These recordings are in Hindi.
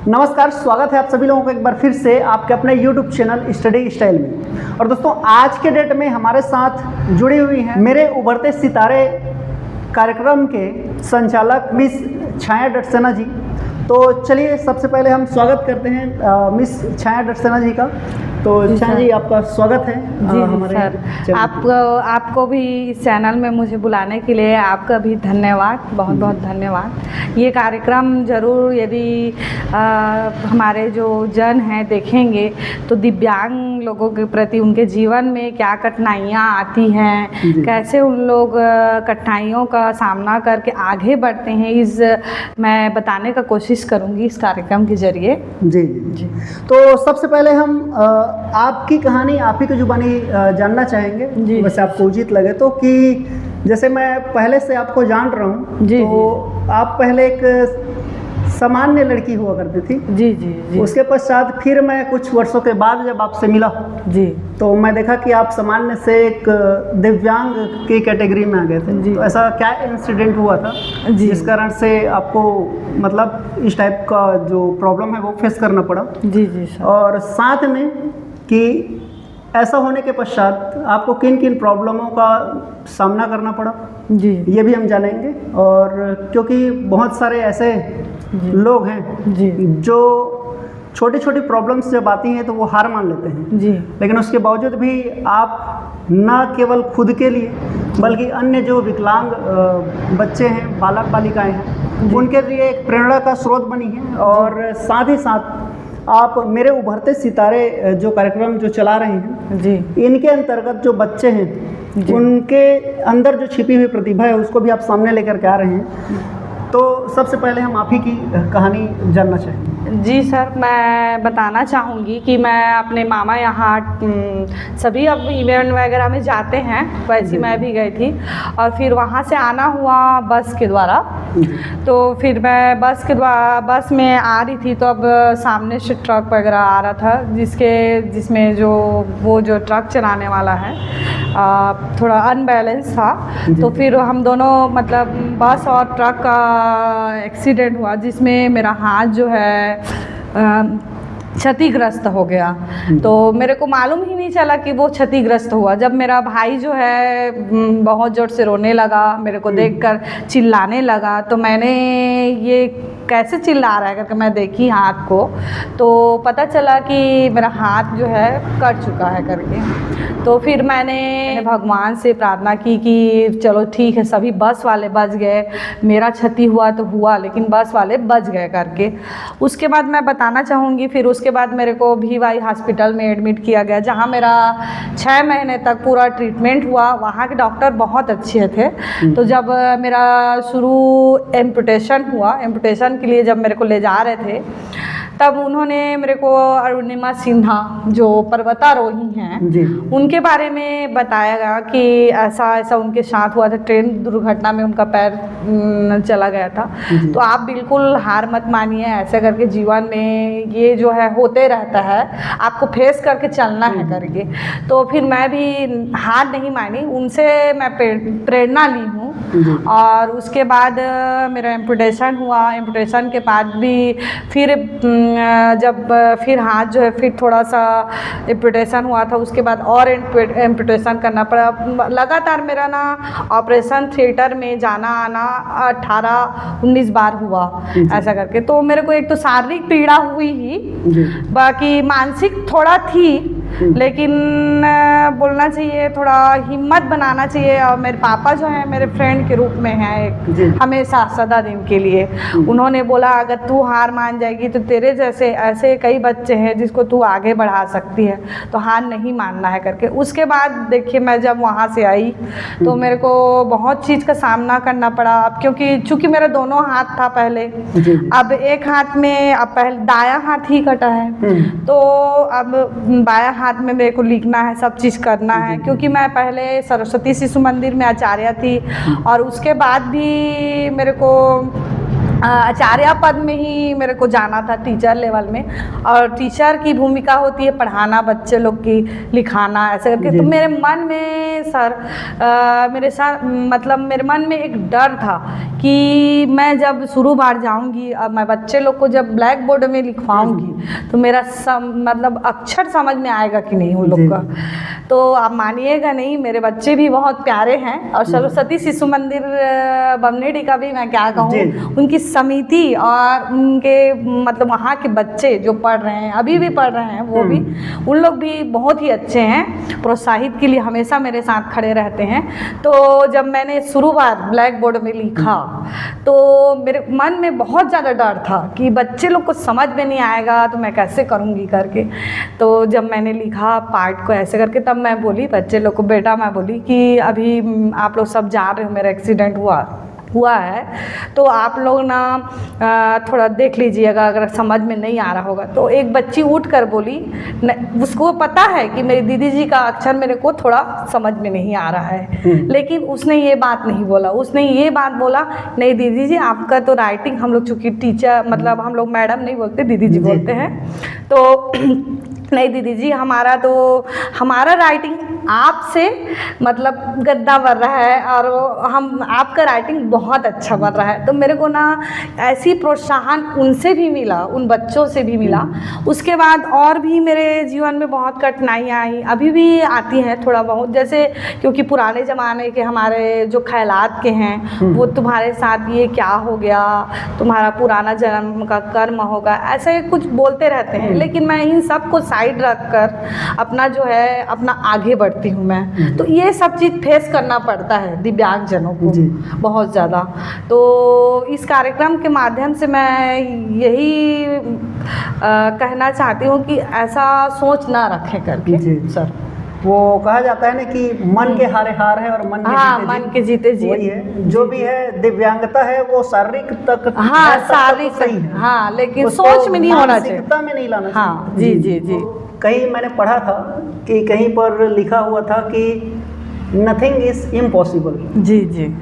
नमस्कार, स्वागत है आप सभी लोगों को एक बार फिर से आपके अपने YouTube चैनल स्टडी स्टाइल में। और दोस्तों, आज के डेट में हमारे साथ जुड़ी हुई हैं मेरे उभरते सितारे कार्यक्रम के संचालक मिस छाया डटसेना जी। तो चलिए सबसे पहले हम स्वागत करते हैं मिस छाया डटसेना जी का। तो छाया जी, आपका स्वागत है जी हमारे सर। आपको भी इस चैनल में मुझे बुलाने के लिए आपका भी धन्यवाद, बहुत बहुत धन्यवाद। ये कार्यक्रम ज़रूर यदि हमारे जो जन हैं देखेंगे तो दिव्यांग लोगों के प्रति उनके जीवन में क्या कठिनाइयाँ आती हैं, कैसे उन लोग कठिनाइयों का सामना करके आगे बढ़ते हैं, इस मैं बताने का कोशिश करूँगी इस कार्यक्रम के जरिए। जी जी। तो सबसे पहले हम आपकी कहानी आप ही की जुबानी जानना चाहेंगे, वैसे आपको उचित लगे तो, कि जैसे मैं पहले से आपको जान रहा हूँ तो आप पहले एक सामान्य लड़की हुआ करती थी। जी जी जी। उसके पश्चात फिर मैं कुछ वर्षों के बाद जब आपसे मिला जी, तो मैं देखा कि आप सामान्य से एक दिव्यांग की कैटेगरी में आ गए थे। तो ऐसा क्या इंसिडेंट हुआ था जिस कारण से आपको मतलब इस टाइप का जो प्रॉब्लम है वो फेस करना पड़ा? जी जी सर। और साथ में कि ऐसा होने के पश्चात आपको किन किन प्रॉब्लमों का सामना करना पड़ा, जी ये भी हम जानेंगे। और क्योंकि बहुत सारे ऐसे लोग हैं जी जो छोटी छोटी प्रॉब्लम्स जब आती हैं तो वो हार मान लेते हैं जी, लेकिन उसके बावजूद भी आप न केवल खुद के लिए बल्कि अन्य जो विकलांग बच्चे हैं, बालक बालिकाएं हैं, उनके लिए एक प्रेरणा का स्रोत बनी है। और साथ ही साथ आप मेरे उभरते सितारे जो कार्यक्रम जो चला रहे हैं जी, इनके अंतर्गत जो बच्चे हैं उनके अंदर जो छिपी हुई प्रतिभा है उसको भी आप सामने लेकर के आ रहे हैं। तो सबसे पहले हम आप ही की कहानी जानना चाहेंगे। जी सर, मैं बताना चाहूँगी कि मैं अपने मामा यहाँ सभी अब इवेंट वगैरह में जाते हैं, वैसे मैं भी गई थी और फिर वहाँ से आना हुआ बस के द्वारा। तो फिर मैं बस में आ रही थी तो अब सामने से ट्रक वगैरह आ रहा था जिसमें वो जो ट्रक चलाने वाला है थोड़ा अनबैलेंस था। तो फिर हम दोनों मतलब बस और ट्रक का एक्सीडेंट हुआ जिसमें मेरा हाथ जो है क्षतिग्रस्त हो गया। तो मेरे को मालूम ही नहीं चला कि वो क्षतिग्रस्त हुआ। जब मेरा भाई जो है बहुत ज़ोर से रोने लगा, मेरे को देखकर चिल्लाने लगा, तो मैंने ये कैसे चिल्ला रहा है करके मैं देखी हाथ को, तो पता चला कि मेरा हाथ जो है कट चुका है करके। तो फिर मैंने भगवान से प्रार्थना की कि चलो ठीक है, सभी बस वाले बच गए, मेरा क्षति हुआ तो हुआ लेकिन बस वाले बच गए करके। उसके बाद मैं बताना चाहूँगी, फिर उसके बाद मेरे को VY हॉस्पिटल में एडमिट किया गया जहाँ मेरा 6 महीने तक पूरा ट्रीटमेंट हुआ। वहाँ के डॉक्टर बहुत अच्छे थे। तो जब मेरा शुरू एम्पुटेशन हुआ, एम्पुटेशन के लिए जब मेरे को ले जा रहे थे तब उन्होंने मेरे को अरुणिमा सिन्हा जो पर्वतारोही हैं उनके बारे में बताया गया कि ऐसा ऐसा उनके साथ हुआ था, ट्रेन दुर्घटना में उनका पैर चला गया था। तो आप बिल्कुल हार मत मानिए, ऐसे करके जीवन में ये जो है होते रहता है, आपको फेस करके चलना है करके। तो फिर मैं भी हार नहीं मानी, उनसे मैं प्रेरणा ली हूँ। और उसके बाद मेरा एम्पुटेशन हुआ। एम्पुटेशन के बाद भी फिर जब फिर हाथ जो है फिर थोड़ा सा एम्पुटेशन हुआ था, उसके बाद और एम्पुटेशन करना पड़ा। लगातार मेरा ना ऑपरेशन थिएटर में जाना आना 18-19 बार हुआ ऐसा करके। तो मेरे को एक तो शारीरिक पीड़ा हुई ही, बाकी मानसिक थोड़ा थी, लेकिन बोलना चाहिए थोड़ा हिम्मत बनाना चाहिए। और मेरे पापा जो है मेरे फ्रेंड के रूप में हैं एक हमेशा सदा दिन के लिए। उन्होंने बोला अगर तू हार मान जाएगी तो तेरे जैसे ऐसे कई बच्चे हैं जिसको तू आगे बढ़ा सकती है, तो हार नहीं मानना है करके। उसके बाद देखिए मैं जब वहाँ से आई तो मेरे को बहुत चीज़ का सामना करना पड़ा। अब क्योंकि चूँकि मेरा दोनों हाथ था पहले, अब एक हाथ में अब पहले दायां हाथ ही कटा है, तो अब बायां हाथ में मेरे को लिखना है, सब चीज़ करना है। क्योंकि मैं पहले सरस्वती शिशु मंदिर में आचार्य थी और उसके बाद भी मेरे को आचार्य पद में ही मेरे को जाना था, टीचर लेवल में। और टीचर की भूमिका होती है पढ़ाना, बच्चे लोग की लिखाना ऐसे करके। तो मेरे मन में सर मेरे साथ मतलब मेरे मन में एक डर था कि मैं जब शुरू बार जाऊंगी, अब मैं बच्चे लोग को जब ब्लैक बोर्ड में लिखवाऊंगी तो मेरा मतलब अक्षर समझ में आएगा कि नहीं उन लोग का। तो आप मानिएगा नहीं, मेरे बच्चे भी बहुत प्यारे हैं। और सरस्वती शिशु मंदिर बमनेडी का भी मैं क्या कहूँ, उनकी समिति और उनके मतलब वहाँ के बच्चे जो पढ़ रहे हैं, अभी भी पढ़ रहे हैं, वो भी उन लोग भी बहुत ही अच्छे हैं, प्रोत्साहित के लिए हमेशा मेरे साथ खड़े रहते हैं। तो जब मैंने शुरू बार ब्लैक बोर्ड में लिखा तो मेरे मन में बहुत ज़्यादा डर था कि बच्चे लोग को समझ में नहीं आएगा तो मैं कैसे करूँगी करके। तो जब मैंने लिखा पार्ट को ऐसे करके, तब मैं बोली बच्चे लोग को, बेटा मैं बोली कि अभी आप लोग सब जा रहे हो, मेरा एक्सीडेंट हुआ है, तो आप लोग ना थोड़ा देख लीजिएगा, अगर समझ में नहीं आ रहा होगा। तो एक बच्ची उठ कर बोली, उसको पता है कि मेरी दीदी जी का अक्षर मेरे को थोड़ा समझ में नहीं आ रहा है, लेकिन उसने ये बात नहीं बोला। उसने ये बात बोला, नहीं दीदी जी आपका तो राइटिंग, हम लोग चूँकि टीचर मतलब हम लोग मैडम नहीं बोलते, दीदी जी बोलते हैं, तो नहीं दीदी जी हमारा राइटिंग आपसे मतलब गद्दा बन रहा है और आपका राइटिंग बहुत अच्छा बन रहा है। तो मेरे को ना ऐसी प्रोत्साहन उनसे भी मिला, उन बच्चों से भी मिला। उसके बाद और भी मेरे जीवन में बहुत कठिनाइयाँ आई, अभी भी आती हैं थोड़ा बहुत, जैसे क्योंकि पुराने ज़माने के हमारे जो ख्यालात के हैं, वो तुम्हारे साथ ये क्या हो गया, तुम्हारा पुराना जन्म का कर्म होगा, ऐसे कुछ बोलते रहते हैं। लेकिन मैं इन सब को साइड रख कर अपना जो है अपना आगे बढ़ती हूँ मैं। तो ये सब चीज़ फेस करना पड़ता है दिव्यांगजनों को बहुत ज़्यादा। तो इस कार्यक्रम के माध्यम से मैं यही कहना चाहती हूँ कि ऐसा सोच ना रखें करके सर। वो कहा जाता है ना कि मन के हारे हार है और मन के जीते जीत। वही है, जो भी है दिव्यांगता है वो शारीरिक तक, शारीरिक सही, लेकिन सोच में नहीं होना चाहिए, मानसिकता में नहीं लाना चाहिए। जी। कहीं मैंने पढ़ा था कि कहीं पर लिखा हुआ था कि नथिंग इज इम्पॉसिबल। जी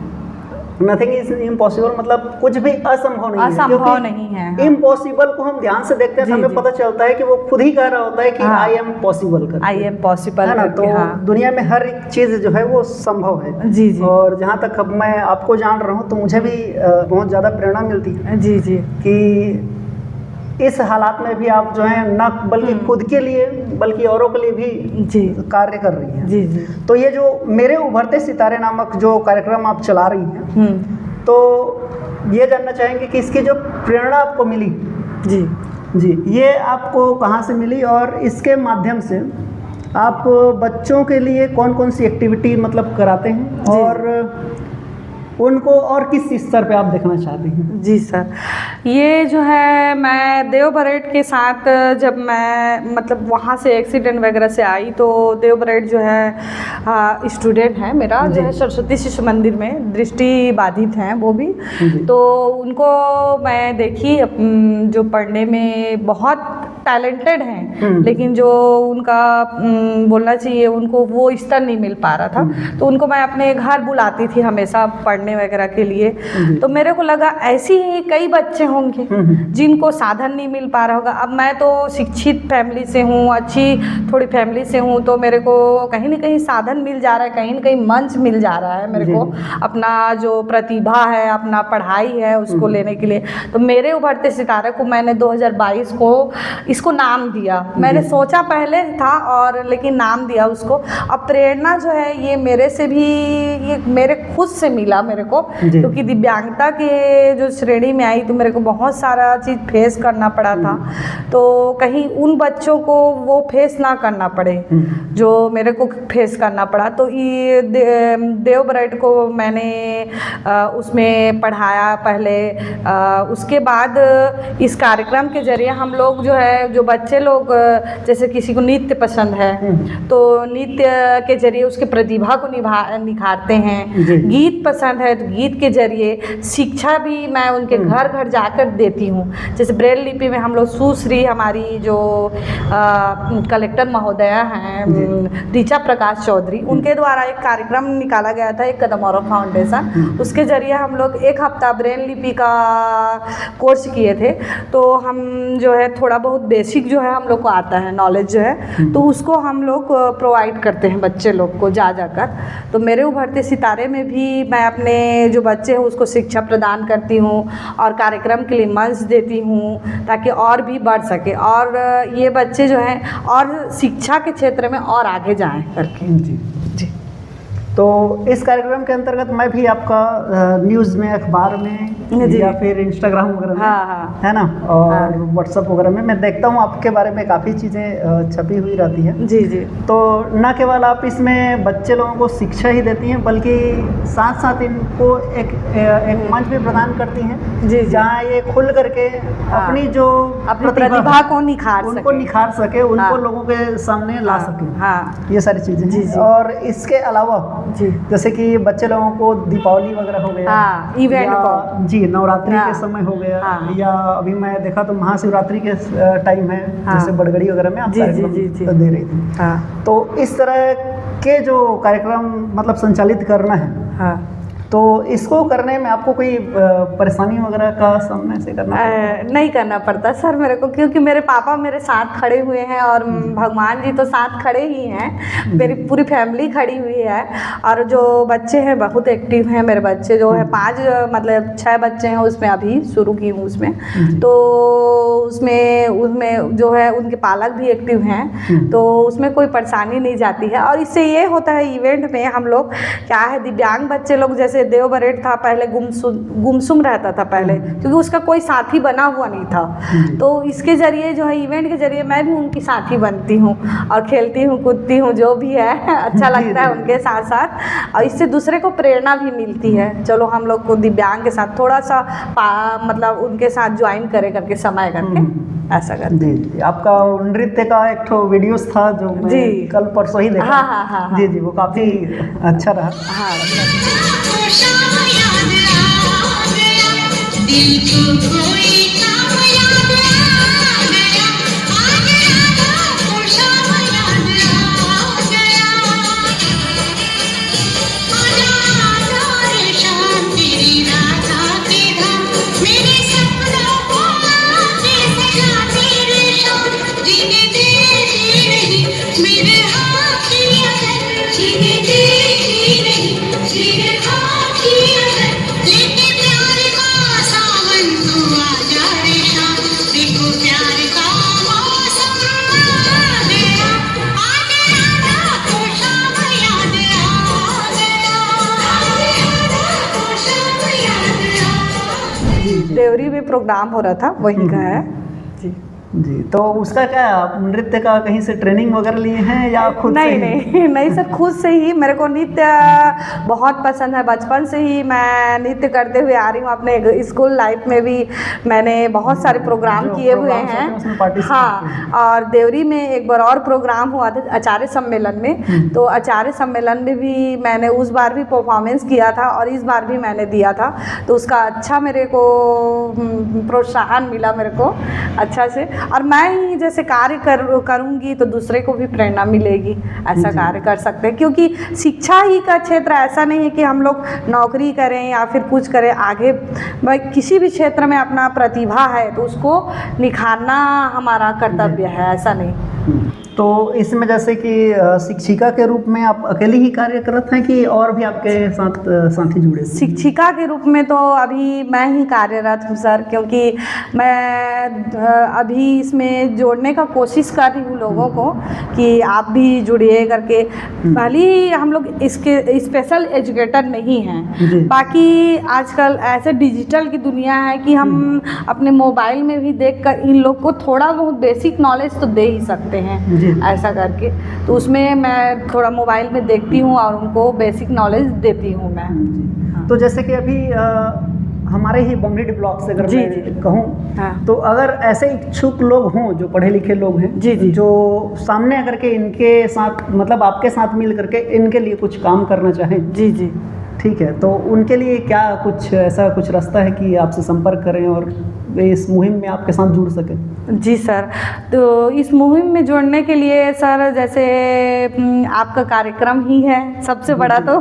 नथिंग इज इम्पॉसिबल मतलब कुछ भी असंभव नहीं है। इम्पॉसिबल को हम ध्यान से देखते हैं तो हमें पता चलता है कि वो खुद ही कह रहा होता है कि I am possible, I am possible है ना। तो दुनिया में हर एक चीज़ जो है वो संभव है। जी। और जहाँ तक अब मैं आपको जान रहा हूँ तो मुझे भी बहुत ज़्यादा प्रेरणा मिलती है जी कि इस हालात में भी आप जो है न बल्कि खुद के लिए बल्कि औरों के लिए भी कार्य कर रही हैं। जी। तो ये जो मेरे उभरते सितारे नामक जो कार्यक्रम आप चला रही हैं, तो ये जानना चाहेंगे कि इसकी जो प्रेरणा आपको मिली जी ये आपको कहाँ से मिली और इसके माध्यम से आप बच्चों के लिए कौन कौन सी एक्टिविटी मतलब कराते हैं और उनको और किस स्तर पे आप देखना चाहते हैं? जी सर, ये जो है मैं देव परेड के साथ जब मैं मतलब वहाँ से एक्सीडेंट वगैरह से आई, तो देव परेड जो है स्टूडेंट है मेरा जो है सरस्वती शिशु मंदिर में, दृष्टि बाधित हैं वो भी। तो उनको मैं देखी जो पढ़ने में बहुत टैलेंटेड हैं, लेकिन जो उनका बोलना चाहिए उनको वो स्तर नहीं मिल पा रहा था। तो उनको मैं अपने घर बुलाती थी हमेशा पढ़ने वगैरह के लिए। तो मेरे को लगा ऐसी ही कई बच्चे होंगे जिनको साधन नहीं मिल पा रहा होगा। अब मैं तो शिक्षित फैमिली से हूँ, अच्छी थोड़ी फैमिली से हूँ, तो मेरे को कहीं ना कहीं साधन मिल जा रहा है, कहीं ना कहीं मंच मिल जा रहा है मेरे को अपना जो प्रतिभा है, अपना पढ़ाई है उसको लेने के लिए। तो मेरे उभरते सितारे को मैंने 2022 को इसको नाम दिया। मैंने सोचा पहले था और लेकिन नाम दिया उसको। अब प्रेरणा जो है ये मेरे से भी, ये मेरे खुद से मिला मेरे को, क्योंकि दिव्यांगता के जो श्रेणी में आई तो मेरे को बहुत सारा चीज़ फेस करना पड़ा था। तो कहीं उन बच्चों को वो फेस ना करना पड़े जो मेरे को फेस करना पड़ा। तो ये देव परेड को मैंने उसमें पढ़ाया पहले। उसके बाद इस कार्यक्रम के जरिए हम लोग जो है जो बच्चे लोग जैसे किसी को नृत्य पसंद है तो नृत्य के जरिए उसके प्रतिभा को निखारते हैं। जी। गीत पसंद है तो गीत के जरिए शिक्षा भी मैं उनके घर घर जाकर देती हूँ। जैसे ब्रेल लिपि में हम लोग सुश्री हमारी जो कलेक्टर महोदया हैं ऋचा प्रकाश चौधरी, उनके द्वारा एक कार्यक्रम निकाला गया था, एक कदम और फाउंडेशन, उसके जरिए हम लोग एक हफ्ता ब्रेल लिपि का कोर्स किए थे। तो हम जो है थोड़ा बहुत बेसिक जो है हम लोग को आता है, नॉलेज जो है, तो उसको हम लोग प्रोवाइड करते हैं बच्चे लोग को जाकर। तो मेरे उभरते सितारे में भी मैं अपने जो बच्चे हैं उसको शिक्षा प्रदान करती हूँ और कार्यक्रम के लिए मंच देती हूँ ताकि और भी बढ़ सके और ये बच्चे जो हैं और शिक्षा के क्षेत्र में और आगे जाएं करके। जी जी। तो इस कार्यक्रम के अंतर्गत मैं भी आपका न्यूज़ में, अखबार में या फिर इंस्टाग्राम वगैरह में, हाँ। है ना, और व्हाट्सएप वगैरह में मैं देखता हूँ आपके बारे में काफ़ी चीज़ें छपी हुई रहती हैं। जी जी। तो न केवल आप इसमें बच्चे लोगों को शिक्षा ही देती हैं बल्कि साथ साथ इनको एक मंच भी प्रदान करती हैं जी, जहाँ ये खुल करके अपनी जो अपनी प्रतिभा को निखार सके, उनको लोगों के सामने ला सके। हाँ, ये सारी चीज़ें जी, हैं। जी। और इसके अलावा जी, जैसे कि बच्चे लोगों को दीपावली वगैरह हो गया, हाँ, इवेंट को, जी, नवरात्रि हाँ, के समय हो गया, हाँ, या अभी मैं देखा तो महाशिवरात्रि के टाइम है, हाँ, जैसे बड़गड़ी वगैरह में आप जी, कार्यक्रम जी, जी, दे रही थी। हाँ, तो इस तरह के जो कार्यक्रम मतलब संचालित करना है, हाँ, तो इसको करने में आपको कोई परेशानी वगैरह का सामना ऐसे करना नहीं करना पड़ता सर मेरे को, क्योंकि मेरे पापा मेरे साथ खड़े हुए हैं और भगवान जी तो साथ खड़े ही हैं, मेरी पूरी फैमिली खड़ी हुई है। और जो बच्चे हैं बहुत एक्टिव हैं मेरे बच्चे, जो है 5 मतलब 6 बच्चे हैं उसमें, अभी शुरू की हूँ उसमें, तो उसमें जो है उनके पालक भी एक्टिव हैं, तो उसमें कोई परेशानी नहीं जाती है। और इससे ये होता है इवेंट में हम लोग क्या है, दिव्यांग बच्चे लोग, जैसे देव बरेट था पहले, गुमसुम रहता था पहले क्योंकि उसका कोई साथी बना हुआ नहीं था, तो इसके जरिए जो है इवेंट के जरिए मैं भी उनकी साथी बनती हूँ और खेलती हूँ कूदती हूँ, जो भी है अच्छा लगता है उनके साथ साथ। और इससे दूसरे को प्रेरणा भी मिलती है, चलो हम लोग को दिव्यांग के साथ थोड़ा सा मतलब उनके साथ ज्वाइन करे करके समय करके ऐसा करते हैं। जी, आपका नृत्य का एक तो वीडियोस था जो मैं कल परसों ही देखा। हाँ। जी, वो काफ़ी अच्छा रहा। हाँ, दिल को कोई काम याद आ गया, आ गया तो शाम याद आ गया, आजा रे शाम तेरी राधा के धाम, मेरे सपनों को आके सजाती रे शाम, जीने दे जी नहीं मेरे हाथ की अगर, जीने दे जी नहीं मेरे हाथ की अगर, लेके प्यार का सावन तू आजा रे शाम, देखो प्यार का मौसम आ गया, आ गया तो शाम याद आ गया, आ गया तो शाम याद आ गया। देवरी में प्रोग्राम हो रहा था, वहीं का है। जी जी, तो उसका क्या आप नृत्य का कहीं से ट्रेनिंग वगैरह लिए हैं या खुद से ही? नहीं सर, खुद से ही। मेरे को नृत्य बहुत पसंद है, बचपन से ही मैं नृत्य करते हुए आ रही हूँ। अपने स्कूल लाइफ में भी मैंने बहुत सारे प्रोग्राम किए हुए हैं। हाँ, और देवरी में एक बार और प्रोग्राम हुआ था आचार्य सम्मेलन में, तो आचार्य सम्मेलन में भी मैंने उस बार भी परफॉर्मेंस किया था और इस बार भी मैंने दिया था, तो उसका अच्छा मेरे को प्रोत्साहन मिला मेरे को अच्छा से। और मैं ही जैसे कार्य करूँगी तो दूसरे को भी प्रेरणा मिलेगी, ऐसा कार्य कर सकते हैं, क्योंकि शिक्षा ही का क्षेत्र ऐसा नहीं है कि हम लोग नौकरी करें या फिर कुछ करें आगे, किसी भी क्षेत्र में अपना प्रतिभा है तो उसको निखारना हमारा कर्तव्य है, ऐसा नहीं। तो इसमें जैसे कि शिक्षिका के रूप में आप अकेले ही कार्य करत हैं कि और भी आपके साथ साथी जुड़े? शिक्षिका के रूप में तो अभी मैं ही कार्यरत हूँ सर, क्योंकि मैं अभी इसमें जोड़ने का कोशिश कर रही हूँ लोगों को कि आप भी जुड़िए करके। भले ही हम लोग इसके स्पेशल एजुकेटर नहीं हैं, बाकी आजकल ऐसे डिजिटल की दुनिया है कि हम अपने मोबाइल में भी देखकर इन लोग को थोड़ा बहुत बेसिक नॉलेज तो दे ही सकते हैं ऐसा करके। तो उसमें मैं थोड़ा मोबाइल में देखती हूँ और उनको बेसिक नॉलेज देती हूँ मैं। तो जैसे कि अभी हमारे हमारे ही बमरीडी ब्लॉक से अगर जी, मैं जी। कहूँ, हाँ। तो अगर ऐसे इच्छुक लोग हों जो पढ़े लिखे लोग हैं, जी, जी। जो सामने आकर के इनके साथ मतलब आपके साथ मिल करके इनके लिए कुछ काम करना चाहें, जी जी ठीक है, तो उनके लिए क्या कुछ ऐसा कुछ रास्ता है कि आपसे संपर्क करें और वे इस मुहिम में आपके साथ जुड़ सकें? जी सर, तो इस मुहिम में जुड़ने के लिए सर जैसे आपका कार्यक्रम ही है सबसे बड़ा तो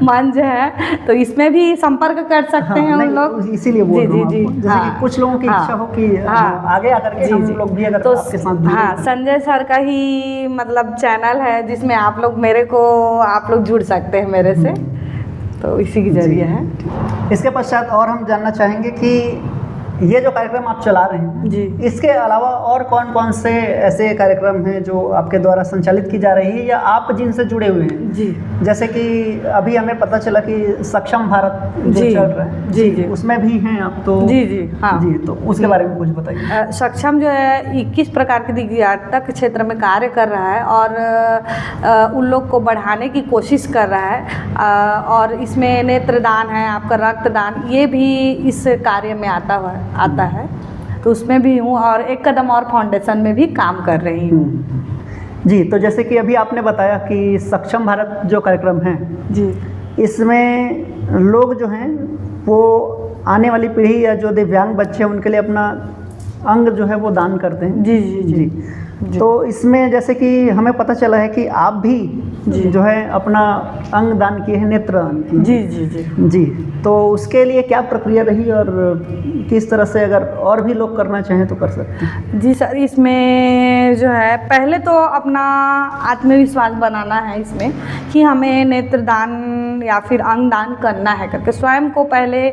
मंच है, तो इसमें भी संपर्क कर सकते हैं उन लोग। इसीलिए बोल रहा हूँ आपको, जैसे हाँ, कि कुछ लोगों की हाँ, इच्छा हो कि हाँ, आगे आकर के जी, हम जी। लोग भी अगर तो आपके साथ जुड़ें। हाँ, संजय सर का ही मतलब चैनल है जिसमें आप लोग आप लोग जुड़ सकते हैं मेरे से, तो इसी के जरिए है। इसके पश्चात और हम जानना चाहेंगे कि ये जो कार्यक्रम आप चला रहे हैं जी। इसके अलावा और कौन कौन से ऐसे कार्यक्रम हैं जो आपके द्वारा संचालित की जा रही है या आप जिनसे जुड़े हुए हैं? जी जैसे कि अभी हमें पता चला कि सक्षम भारत जो जी, चल रहा है, जी, जी। उसमें भी हैं आप, तो जी जी हाँ जी, तो उसके बारे में कुछ बताइए। सक्षम जो है 21 प्रकार के दिव्यांगता के क्षेत्र में कार्य कर रहा है और उन लोग को बढ़ाने की कोशिश कर रहा है, और इसमें नेत्रदान है, आपका रक्तदान, ये भी इस कार्य में आता है, तो उसमें भी हूँ और एक कदम और फाउंडेशन में भी काम कर रही हूँ। जी, तो जैसे कि अभी आपने बताया कि सक्षम भारत जो कार्यक्रम है, जी इसमें लोग जो हैं वो आने वाली पीढ़ी या जो दिव्यांग बच्चे हैं उनके लिए अपना अंग जो है वो दान करते हैं। जी जी जी, जी। तो इसमें जैसे कि हमें पता चला है कि आप भी जी। जो है अपना अंग दान किए हैं, नेत्र दान किए हैं। जी जी जी जी, तो उसके लिए क्या प्रक्रिया रही और किस तरह से अगर और भी लोग करना चाहें तो कर सकते हैं? जी सर, इसमें जो है पहले तो अपना आत्मविश्वास बनाना है इसमें कि हमें नेत्रदान या फिर अंगदान करना है करके स्वयं को पहले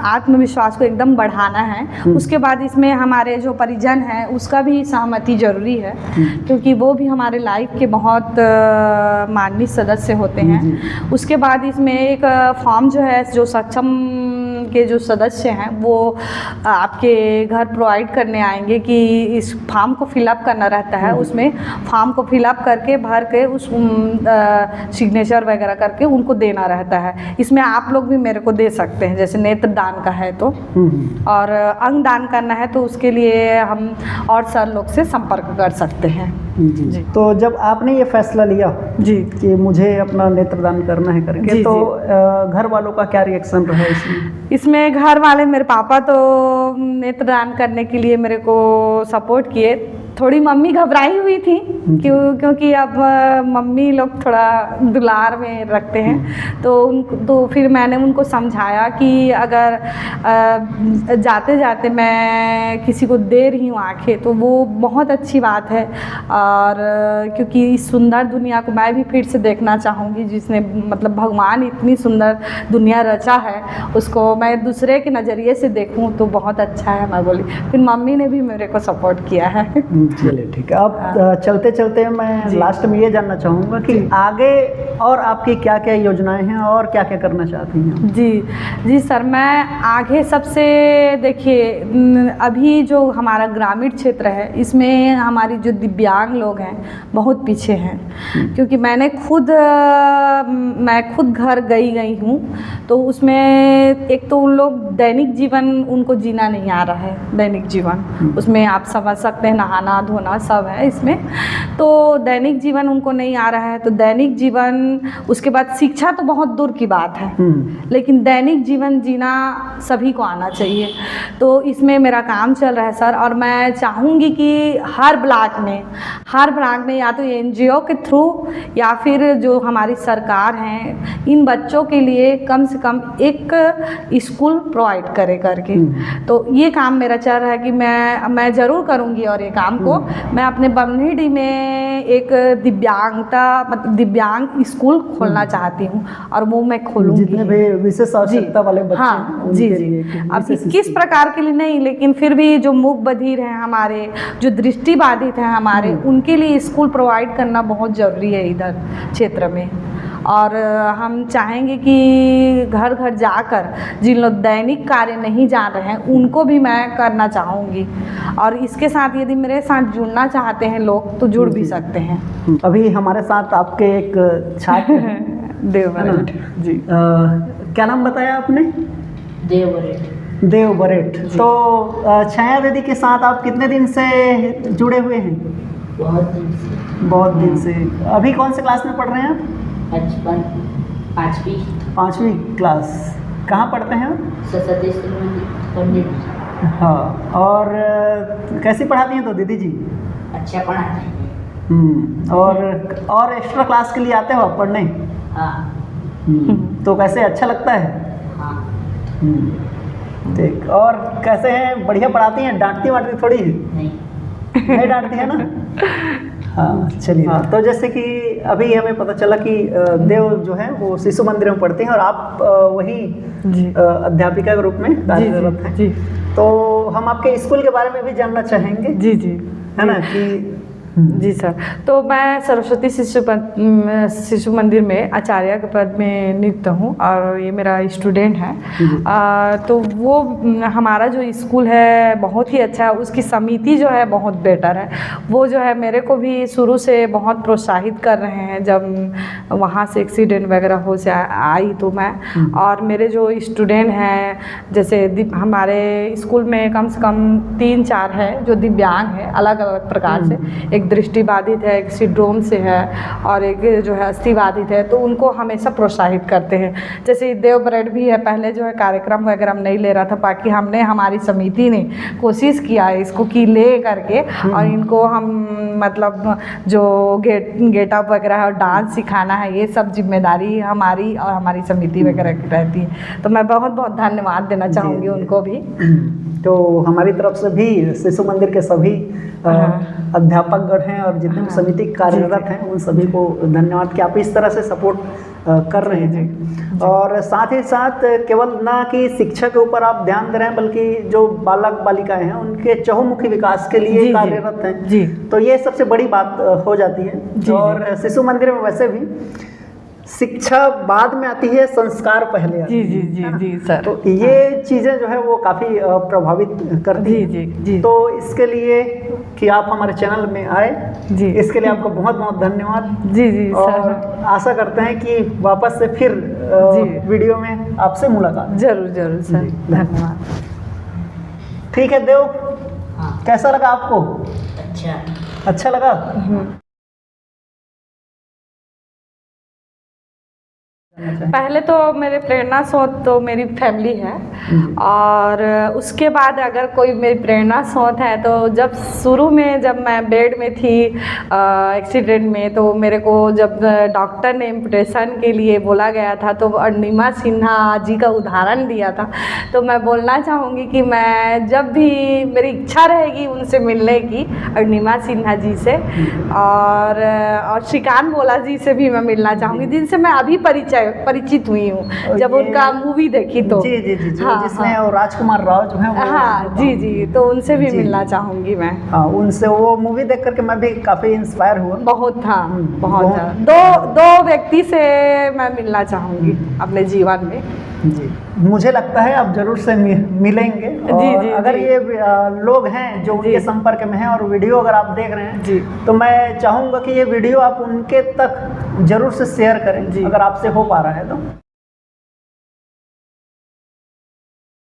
आत्मविश्वास को एकदम बढ़ाना है। उसके बाद इसमें हमारे जो परिजन हैं उसका भी सहमति ज़रूरी है, क्योंकि वो भी हमारे लाइफ के बहुत माननीय सदस्य होते हैं। उसके बाद इसमें एक फॉर्म जो है जो सक्षम के जो सदस्य हैं वो आपके घर प्रोवाइड करने आएंगे कि इस फॉर्म को फिलअप करना रहता है। उसमें फॉर्म को फिलअप करके भर के उस सिग्नेचर वगैरह करके उनको देना रहता है। इसमें आप लोग भी मेरे को दे सकते हैं, जैसे नेत्रदान का है तो, और अंगदान करना है तो उसके लिए हम और सर लोग से संपर्क कर सकते हैं। जी। तो जब आपने ये फैसला लिया जी कि मुझे अपना नेत्रदान करना है करके, जी, तो घर वालों का क्या रिएक्शन रहा इसमें घर वाले, मेरे पापा तो नेत्रदान करने के लिए मेरे को सपोर्ट किए। थोड़ी मम्मी घबराई हुई थी क्योंकि अब मम्मी लोग थोड़ा दुलार में रखते हैं, तो फिर मैंने उनको समझाया कि अगर जाते जाते मैं किसी को दे रही हूँ आँखें तो वो बहुत अच्छी बात है, और क्योंकि इस सुंदर दुनिया को मैं भी फिर से देखना चाहूँगी, जिसने मतलब भगवान इतनी सुंदर दुनिया रचा है उसको मैं दूसरे के नज़रिए से देखूँ तो बहुत अच्छा है, मैं बोली। फिर मम्मी ने भी मेरे को सपोर्ट किया है। चलिए ठीक है। अब चलते चलते मैं लास्ट में ये जानना चाहूँगा कि आगे और आपकी क्या क्या योजनाएं हैं और क्या क्या करना चाहती हैं? जी सर, मैं आगे सबसे देखिए, अभी जो हमारा ग्रामीण क्षेत्र है इसमें हमारी जो दिव्यांग लोग हैं बहुत पीछे हैं, क्योंकि मैं खुद घर गई हूँ, तो उसमें एक तो उन लोग दैनिक जीवन उनको जीना नहीं आ रहा है। दैनिक जीवन उसमें आप समझ सकते हैं, नहाना धोना सब है इसमें, तो दैनिक जीवन उनको नहीं आ रहा है। तो दैनिक जीवन, उसके बाद शिक्षा तो बहुत दूर की बात है, लेकिन दैनिक जीवन जीना सभी को आना चाहिए। तो इसमें मेरा काम चल रहा है सर, और मैं चाहूँगी कि हर ब्लॉक में या तो NGO के थ्रू या फिर जो हमारी सरकार हैं इन बच्चों के लिए कम से कम एक स्कूल प्रोवाइड करे करके। तो ये काम मेरा चल रहा है कि मैं ज़रूर करूँगी, और ये काम को मैं अपने बमनीडी में एक दिव्यांग स्कूल खोलना चाहती हूँ, और वो मैं खोलूँगी। जितने भी विशेष आवश्यकता वाले बच्चे हाँ जी। अब किस प्रकार के लिए नहीं, लेकिन फिर भी जो मूक बधिर हैं हमारे, जो दृष्टि बाधित हैं हमारे, उनके लिए स्कूल प्रोवाइड करना बहुत ज़रूरी है इधर क्षेत्र में। और हम चाहेंगे कि घर घर जाकर जिन लोग दैनिक कार्य नहीं जान रहे हैं उनको भी मैं करना चाहूँगी, और इसके साथ यदि मेरे साथ जुड़ना चाहते हैं लोग तो जुड़ भी सकते हैं। अभी हमारे साथ आपके एक छात्र देवराज जी, क्या नाम बताया आपने? देव बरेट। देव बरेट। तो छाया दीदी के साथ आप कितने दिन से जुड़े हुए हैं? बहुत दिन से। बहुत दिन से। अभी कौन से क्लास में पढ़ रहे हैं आप? बचपन, पाँचवीं। 5वीं क्लास। कहाँ पढ़ते हैं आप? सरस्वती पंडित। हाँ। और कैसी पढ़ाती हैं तो दीदी जी? अच्छा पढ़ाते हैं। और एक्स्ट्रा क्लास के लिए आते हो आप पढ़ने? हाँ। तो कैसे, अच्छा लगता है? हाँ। ठीक। और कैसे हैं, बढ़िया पढ़ाती हैं? डांटती वाटती थोड़ी? नहीं। नहीं डांटती है ना? हाँ चलिए। हाँ, तो जैसे कि अभी हमें पता चला कि देव जो है वो शिशु मंदिर में पढ़ते हैं और आप वही अध्यापिका के रूप में कार्यरत हैं। जी। तो हम आपके स्कूल के बारे में भी जानना चाहेंगे। जी जी। है ना कि जी सर। तो मैं सरस्वती शिशु मंदिर में आचार्य के पद में नियुक्त हूँ और ये मेरा स्टूडेंट है। तो वो हमारा जो स्कूल है बहुत ही अच्छा है, उसकी समिति जो है बहुत बेटर है। वो जो है मेरे को भी शुरू से बहुत प्रोत्साहित कर रहे हैं। जब वहाँ से एक्सीडेंट वगैरह हो से आई तो मैं और मेरे जो स्टूडेंट हैं, जैसे हमारे स्कूल में कम से कम 3-4 है जो दिव्यांग है अलग अलग प्रकार से। एक दृष्टिबाधित है, एक सिंड्रोम से है और एक जो है अस्थिबाधित है। तो उनको हमेशा प्रोत्साहित करते हैं। जैसे देव बरेट भी है, पहले जो है कार्यक्रम वगैरह नहीं ले रहा था, बाकी हमने हमारी समिति ने कोशिश किया है इसको कि ले करके और इनको हम मतलब जो गेटअप वगैरह है और डांस सिखाना है, ये सब जिम्मेदारी हमारी और हमारी समिति वगैरह की रहती है। तो मैं बहुत बहुत धन्यवाद देना चाहूँगी उनको भी। तो हमारी तरफ से भी शिशु मंदिर के सभी अध्यापकगण हैं और जितने भी समिति कार्यरत हैं उन सभी को धन्यवाद कि आप इस तरह से सपोर्ट कर रहे हैं। और साथ ही साथ केवल ना कि शिक्षा के ऊपर आप ध्यान दे रहे हैं, बल्कि जो बालक बालिकाएं हैं उनके चहुमुखी विकास के लिए कार्यरत हैं। जी। तो ये सबसे बड़ी बात हो जाती है। और शिशु मंदिर में वैसे भी शिक्षा बाद में आती है, संस्कार पहले आती जी जी जी जी सर। तो ये चीज़ें जो है वो काफ़ी प्रभावित करती हैं। जी जी। तो इसके लिए कि आप हमारे चैनल में आए, जी, इसके लिए आपको बहुत बहुत धन्यवाद। जी जी और सर। आशा करते हैं कि वापस से फिर वीडियो में आपसे मुलाकात। जरूर जरूर सर, धन्यवाद। ठीक है देव, हाँ। कैसा लगा आपको? अच्छा लगा? पहले तो मेरे प्रेरणा स्रोत तो मेरी फैमिली है और उसके बाद अगर कोई मेरी प्रेरणा स्रोत है तो जब शुरू में जब मैं बेड में थी एक्सीडेंट में, तो मेरे को जब डॉक्टर ने एम्पुटेशन के लिए बोला गया था तो अरुणिमा सिन्हा जी का उदाहरण दिया था। तो मैं बोलना चाहूँगी कि मैं जब भी मेरी इच्छा रहेगी उनसे मिलने की, अरुणिमा सिन्हा जी से और श्रीकांत बोला जी से भी मैं मिलना चाहूँगी, जिनसे मैं अभी परिचित हुई हूँ जब उनका मूवी देखी तो। जी जी जी, हाँ, जिसमें हाँ। और राजकुमार राव जो है वो, हाँ जी जी, तो उनसे भी मिलना चाहूँगी मैं। हाँ, उनसे वो मूवी देख करके मैं भी काफ़ी इंस्पायर हुआ। बहुत, हाँ बहुत ज़्यादा। दो व्यक्ति से मैं मिलना चाहूँगी अपने जीवन में। जी, मुझे लगता है आप जरूर से मिलेंगे। और जी, अगर जी। ये लोग हैं जो उनके संपर्क में हैं और वीडियो अगर आप देख रहे हैं जी, तो मैं चाहूँगा कि ये वीडियो आप उनके तक जरूर से शेयर करें, अगर आपसे हो पा रहा है तो।